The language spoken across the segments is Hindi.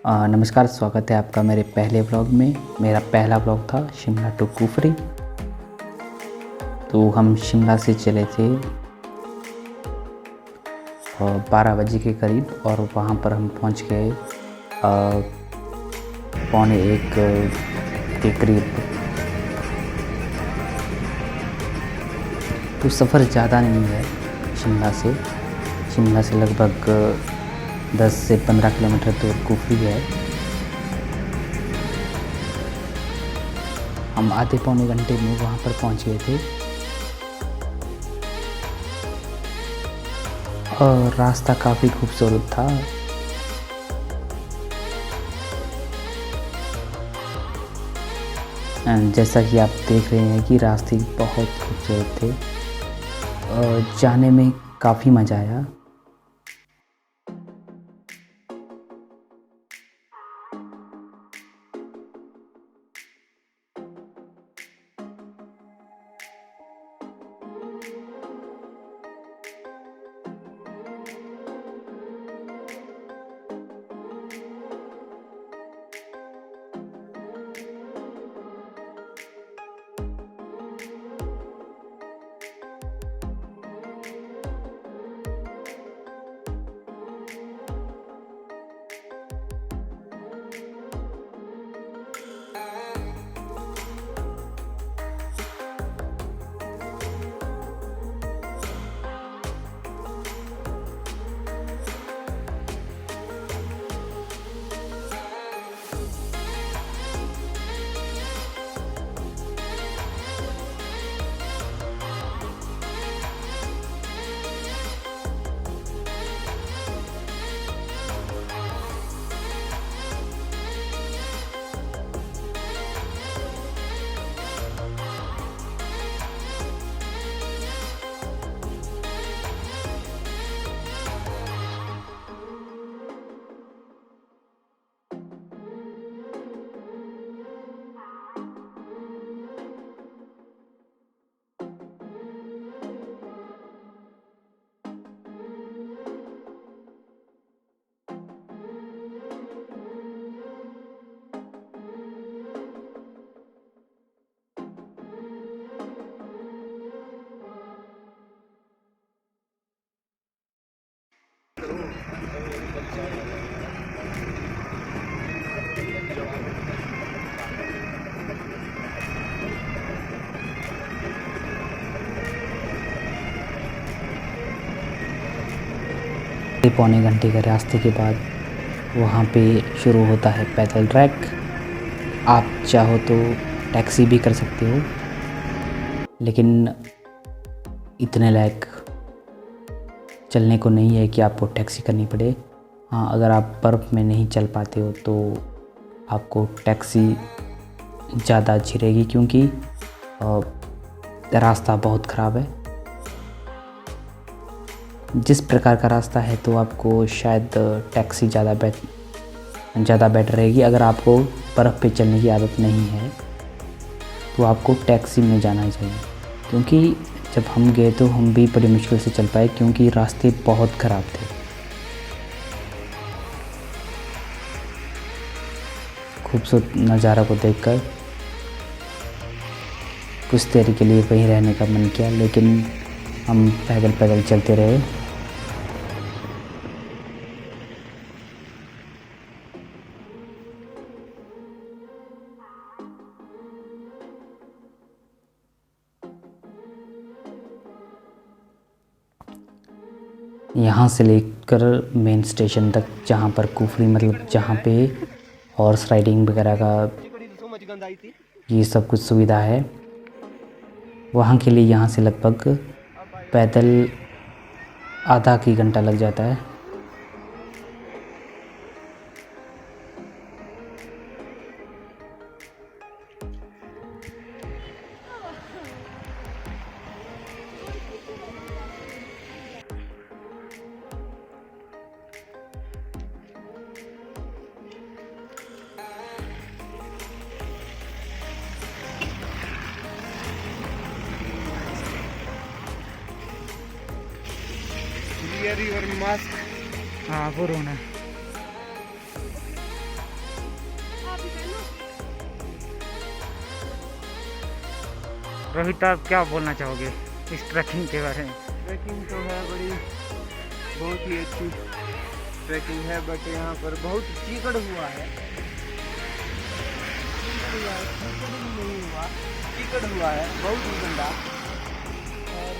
नमस्कार, स्वागत है आपका मेरे पहले व्लॉग में। मेरा पहला व्लॉग था शिमला टू कुफरी। तो हम शिमला से चले थे 12 बजे के करीब और वहाँ पर हम पहुँच गए 1:45 के करीब। तो सफ़र ज़्यादा नहीं है शिमला से लगभग 10 से 15 किलोमीटर दूर कुफरी है। हम आधे पौने घंटे में वहाँ पर पहुँच गए थे और रास्ता काफ़ी खूबसूरत था। जैसा कि आप देख रहे हैं कि रास्ते बहुत खूबसूरत थे और जाने में काफ़ी मज़ा आया। पौने घंटे के रास्ते के बाद वहाँ पे शुरू होता है पैदल ट्रैक। आप चाहो तो टैक्सी भी कर सकते हो, लेकिन इतने लायक चलने को नहीं है कि आपको टैक्सी करनी पड़े। हाँ, अगर आप बर्फ़ में नहीं चल पाते हो तो आपको टैक्सी ज़्यादा अच्छी रहेगी, क्योंकि रास्ता बहुत ख़राब है। जिस प्रकार का रास्ता है तो आपको शायद टैक्सी ज़्यादा बेटर रहेगी। अगर आपको बर्फ़ पे चलने की आदत नहीं है तो आपको टैक्सी में जाना चाहिए, क्योंकि जब हम गए तो हम भी बड़ी मुश्किल से चल पाए, क्योंकि रास्ते बहुत ख़राब थे। खूबसूरत नज़ारा को देखकर कुछ देर के लिए वहीं रहने का मन किया, लेकिन हम पैदल चलते रहे। यहाँ से लेकर मेन स्टेशन तक, जहाँ पर कुफरी मतलब जहाँ पे हॉर्स राइडिंग वगैरह का ये सब कुछ सुविधा है, वहाँ के लिए यहाँ से लगभग पैदल आधा की घंटा लग जाता है। Wear your mask. हाँ पूर्ण रोहित, आप क्या बोलना चाहोगे इस ट्रैकिंग के बारे में? ट्रैकिंग तो है बहुत ही अच्छी ट्रैकिंग है, बट यहाँ पर बहुत चीकड़ हुआ है। चीकड़ नहीं हुआ, चीकड़ हुआ है बहुत ही गंदा। और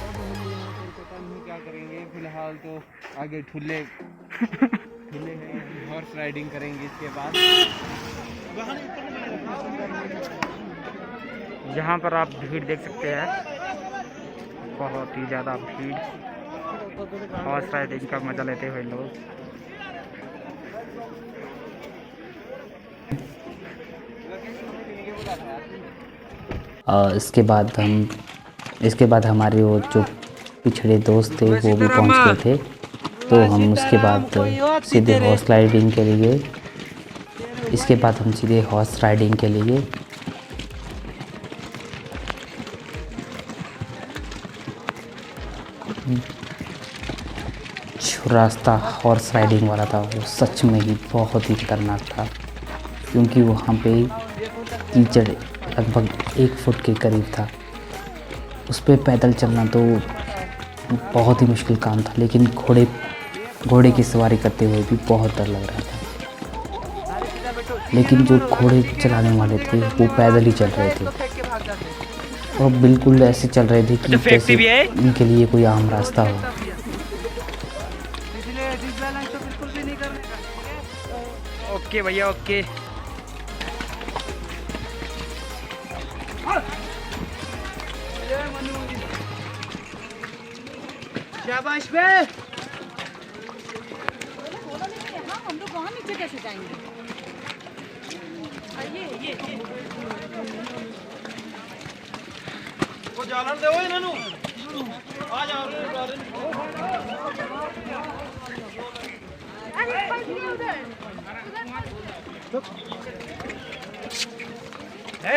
अब हम यहाँ पर पता नहीं क्या करेंगे। फिलहाल तो आगे ठुल्ले ठुल्ले हैं, हॉर्स राइडिंग करेंगे इसके बाद। यहाँ पर आप भीड़ देख सकते हैं, बहुत ही ज़्यादा भीड़, हॉर्स राइडिंग का मजा लेते हुए लोग। इसके बाद हमारे वो जो पिछड़े दोस्त थे वो भी पहुंच गए थे, तो हम उसके बाद सीधे हॉर्स राइडिंग के लिए जो रास्ता हॉर्स राइडिंग वाला था वो सच में ही बहुत ही खतरनाक था, क्योंकि वहाँ पे कीचड़ लगभग 1 फुट के करीब था। उस पर पैदल चलना तो बहुत ही मुश्किल काम था, लेकिन घोड़े की सवारी करते हुए भी बहुत डर लग रहा था। लेकिन जो घोड़े चलाने वाले थे वो पैदल ही चल रहे थे और बिल्कुल ऐसे चल रहे थे कि जैसे उनके लिए कोई आम रास्ता हो। ओके भैया, ओके। शाबाश बे। हम लोग वहाँ नीचे कैसे जाएंगे? ये वो जालन दे इन्होंने आ जाओ।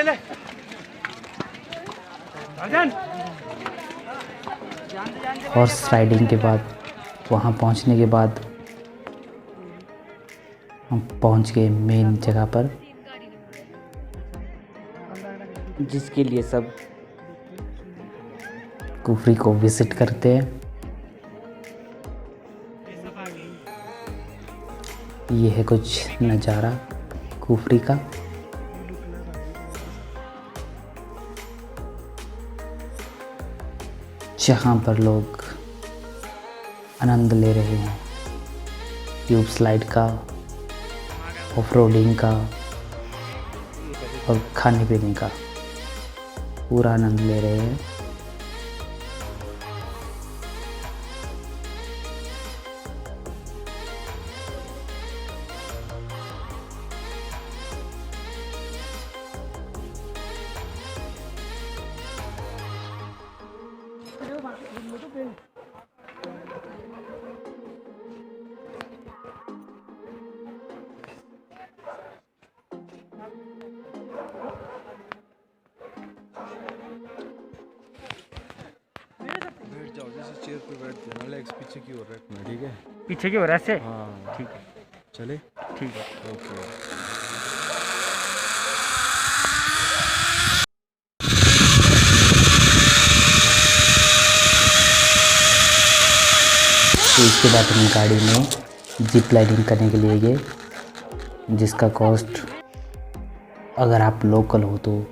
ले अर्जन। हॉर्स राइडिंग के बाद वहाँ पहुँचने के बाद हम पहुँच गए मेन जगह पर, जिसके लिए सब कुफरी को विजिट करते हैं। ये है कुछ नज़ारा कुफरी का। जहाँ पर लोग आनंद ले रहे हैं ट्यूब स्लाइड का, ऑफ रोडिंग का और खाने पीने का पूरा आनंद ले रहे हैं। बैठ जाओ, जैसे चेयर पे बैठते हैं। लेग्स पीछे की ओर रखना, ठीक है? पीछे की ओर ऐसे? हाँ ठीक है, चले, ठीक है। ओके। तो इसके बाद हम गाड़ी में जिप लाइनिंग करने के लिए गए, जिसका कॉस्ट अगर आप लोकल हो तो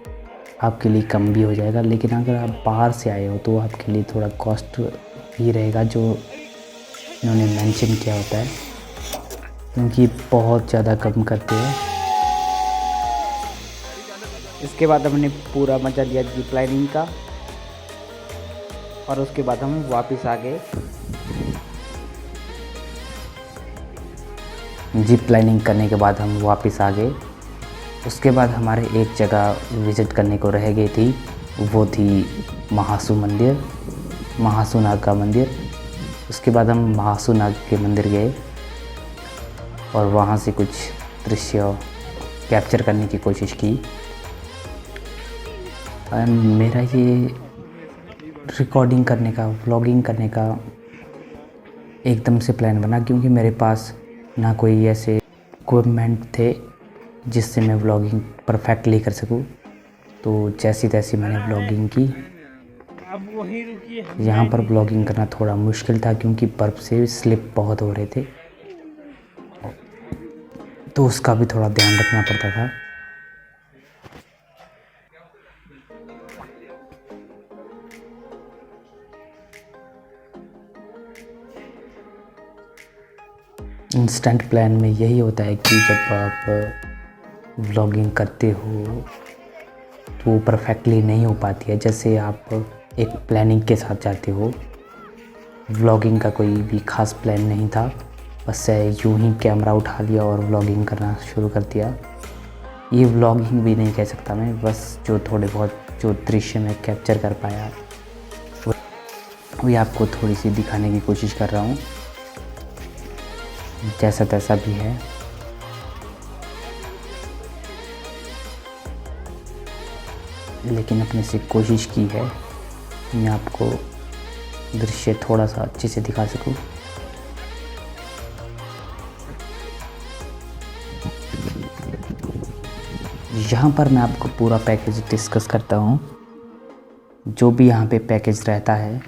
आपके लिए कम भी हो जाएगा, लेकिन अगर आप बाहर से आए हो तो आपके लिए थोड़ा कॉस्ट ही रहेगा जो इन्होंने मेंशन किया होता है, क्योंकि बहुत ज़्यादा कम करते हैं। इसके बाद हमने पूरा मजा लिया जिप लाइनिंग का और उसके बाद हम वापस आ गए। जिप लाइनिंग करने के बाद हम वापस आ गए। उसके बाद हमारे एक जगह विज़िट करने को रह गई थी, वो थी महासुनाग का मंदिर। उसके बाद हम महासुनाग के मंदिर गए और वहाँ से कुछ दृश्य कैप्चर करने की कोशिश की। मेरा ये रिकॉर्डिंग करने का, व्लॉगिंग करने का एकदम से प्लान बना, क्योंकि मेरे पास ना कोई ऐसे इक्विपमेंट थे जिससे मैं व्लॉगिंग परफेक्टली कर सकूं। तो जैसी तैसी मैंने व्लॉगिंग की। अब वहीं रुकिए। यहाँ पर व्लॉगिंग करना थोड़ा मुश्किल था क्योंकि बर्फ़ से स्लिप बहुत हो रहे थे, तो उसका भी थोड़ा ध्यान रखना पड़ता था। इंस्टेंट प्लान में यही होता है कि जब आप व्लॉगिंग करते हो तो वो परफेक्टली नहीं हो पाती है। जैसे आप एक प्लानिंग के साथ जाते हो, व्लॉगिंग का कोई भी ख़ास प्लान नहीं था, बस यूं ही कैमरा उठा लिया और व्लॉगिंग करना शुरू कर दिया। ये व्लॉगिंग भी नहीं कह सकता मैं, बस जो थोड़े बहुत जो दृश्य में कैप्चर कर पाया वही आपको थोड़ी सी दिखाने की कोशिश कर रहा हूँ। जैसा तैसा भी है, लेकिन अपने से कोशिश की है मैं आपको दृश्य थोड़ा सा अच्छे से दिखा सकूं। यहाँ पर मैं आपको पूरा पैकेज डिस्कस करता हूँ, जो भी यहाँ पे पैकेज रहता है।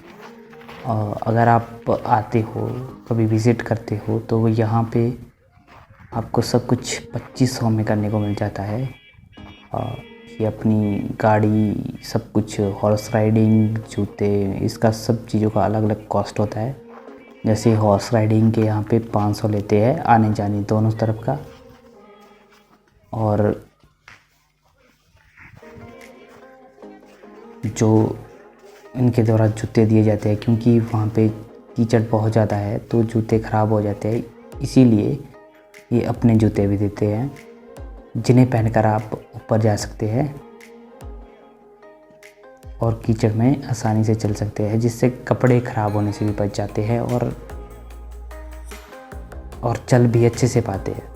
अगर आप आते हो, कभी विज़िट करते हो, तो यहाँ पे आपको सब कुछ 2500 में करने को मिल जाता है। ये अपनी गाड़ी, सब कुछ, हॉर्स राइडिंग, जूते, इसका सब चीज़ों का अलग अलग कॉस्ट होता है। जैसे हॉर्स राइडिंग के यहाँ पे 500 लेते हैं आने जाने दोनों तरफ का, और जो इनके द्वारा जूते दिए जाते हैं, क्योंकि वहाँ पे कीचड़ बहुत ज़्यादा है तो जूते ख़राब हो जाते हैं, इसीलिए ये अपने जूते भी देते हैं जिन्हें पहनकर आप ऊपर जा सकते हैं और कीचड़ में आसानी से चल सकते हैं, जिससे कपड़े ख़राब होने से भी बच जाते हैं और चल भी अच्छे से पाते हैं।